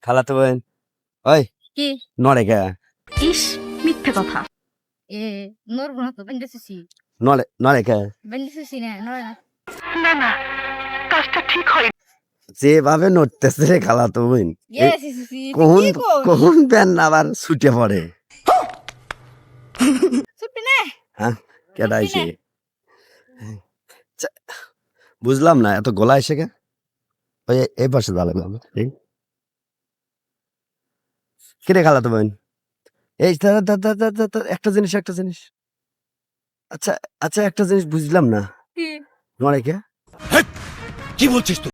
খালাতো বোন ওই কি নড়ে কে ইস মিথ্যে কথা এ নড়বো না তো বেঁধেছি নড়ে কে বেঁধেছি না নড়ে না যেভাবে নড়তেছে খালাতো বোন ইয়েস ইসি কোন কি কই কোন প্যান আবার ছুটে পড়ে ছুটি না হ্যাঁ কেডা ছুটি আইছে বুঝলাম না এত গোলা এসে কে ওই এই পাশে দাঁড়ালাম কিরে খালাতো বোন এই একটা জিনিস আচ্ছা আচ্ছা একটা জিনিস বুঝলাম না কি নড়ে কে কি বলছিস তুই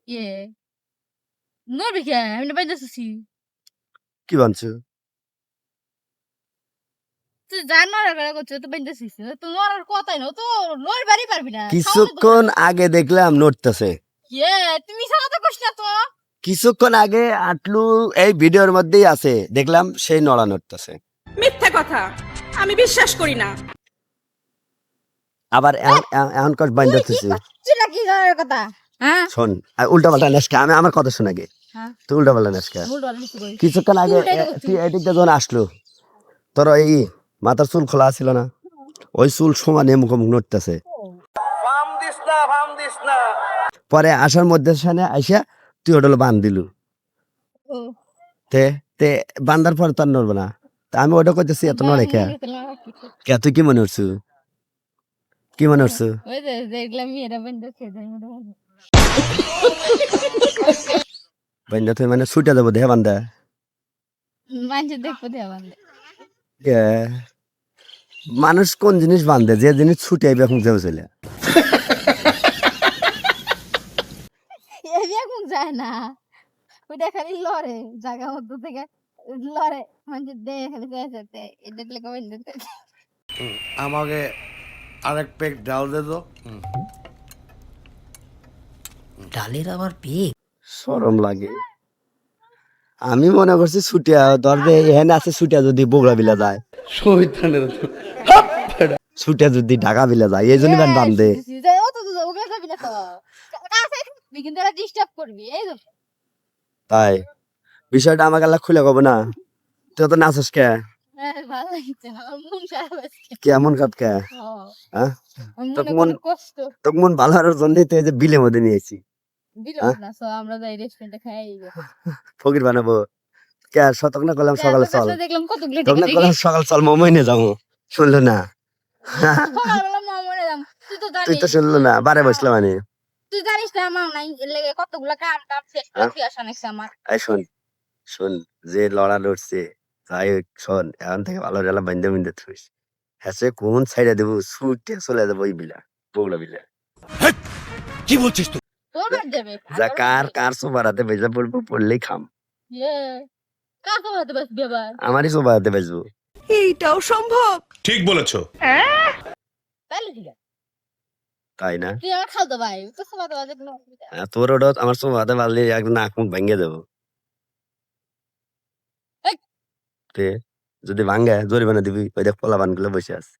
ইয়ে নড়বি কে আমি বেঁধেছি কি বানছো তুই জান নড়া করে করছিস তো বেঁধেছিস তো নড়ার কথাই না তো নড়বারই পারবি না কিছুক্ষণ আগে দেখলাম নড়তেছে ইয়ে তুমি সারা তো কষ্ট না তো কিছুক্ষণ আগে আটলু এই ভিডিওর মধ্যেই আছে দেখলাম সেই নড়া নড়তেছে মিথ্যা কথা আমি বিশ্বাস করি না। আবার এখন কস বাইন্দা থুছি চিলা কি করার কথা হ্যাঁ শোন উল্টা পাল্টা নেসকা আমি আমার কথা শোনা গে হ্যাঁ তুই উল্টা পাল্টা নেসকা ভুল বল নিছি কই কিছুক্ষণ আগে উল্টাই তো করছিস। তুই এদিকটা যখন আসলো তোর এই মাথার চুল খোলা ছিল না ওই চুল সমানে মুখোমুখ নড়তেছে পরে আসার মধ্যে সামনে আইসা তুই ওটা বান দিলু ও তে তে বান্দার পর তার নড়বে না তা আমি ওটা করতেছি এত নড়ে কে কে তুই কি মনে করছু কি মনে করছু ওই যে দেখলাম মেয়েরা বেঁধেছে বাইন্দা তুই মানে ছুটে যাবো দেহে বান্দা মানুষ দেখবো দেওয়া বান্ধে এ, মানুষ কোন জিনিস বান্ধে যে জিনিস ছুটে আইবে এখন যাও চলে এই এখন যায় না ওইটা খালি লড়ে জায়গা মধ্যে থেকে লড়ে মানুষ দেখে খালি যাইতে এটা দেখলে কবে দিতে আমাকে আরেক পেক ডাল দে তো। ডালের আবার পেট শরম লাগে আমি মনে করছি ছুটিয়া ধরবে এখানে আছে ছুটিয়া যদি বগুড়া বিলা যায় ছুটিয়া যদি ঢাকা বিলা যায় এই জন্য ব্যান বান্ধে ও তো ওগুলো যাবি না তো কাছে কিন্তু এরা ডিস্টার্ব করবি এই তো তাই বিষয়টা আমাকে আল্লাহ খুলে কব না তুই তো নাচস কে ভালো লাগছে না আমার মন খারাপ আজকে কেমন কাপ কে হ্যাঁ তোকে মন কষ্ট তোকে মন ভালো হওয়ার জন্যই তো এই যে বিলের মধ্যে নিয়েছি বিরোধ না সো আমরা যাই রেস্টুরেন্টে খাই ফকির বানাবো কে শতক না করলাম সকালে চল দেখলাম কতগুলো তখন না করলাম সকাল চল মোমো নিয়ে যাবো শুনলো না সকালবেলা মা মরে যাম তুই তো তুই তো জানিস শুনলো না বারে বসলাম মানে তুই জানিস না আমার নাই লেগে কতগুলা কাম টাম শেষ করে আসা নাকছে আমার এই শোন শোন যে লড়া লড়ছে যাই হোক শোন এখন থেকে ভালো রেলা বান্ধে বান্ধে থুইস হ্যাঁ কোন সাইডে দেবো ছুটে চলে যাবো ওই বিলা বগুলা বিলা কি বলছিস তুই তোর বাদ যাবে যা কার কার সোবারাতে বেজা পড়বো পড়লেই খাম কার তো হতে বাস বিয়াবার আমারই সোবারাতে বেজবো এইটাও সম্ভব। ঠিক বলেছো তাইলে ঠিক আছে তাই না তুই আমার খাও তো ভাই তো সবাই তো বাজে কোনো অসুবিধা নেই। তোর ওটা আমার সোবারাতে বাজলে একদম নাক মুখ ভেঙে দেবো এই! তে যদি ভাঙ্গে জরিমানা দিবি ওই দেখ পোলা বানগুলো বসে আছে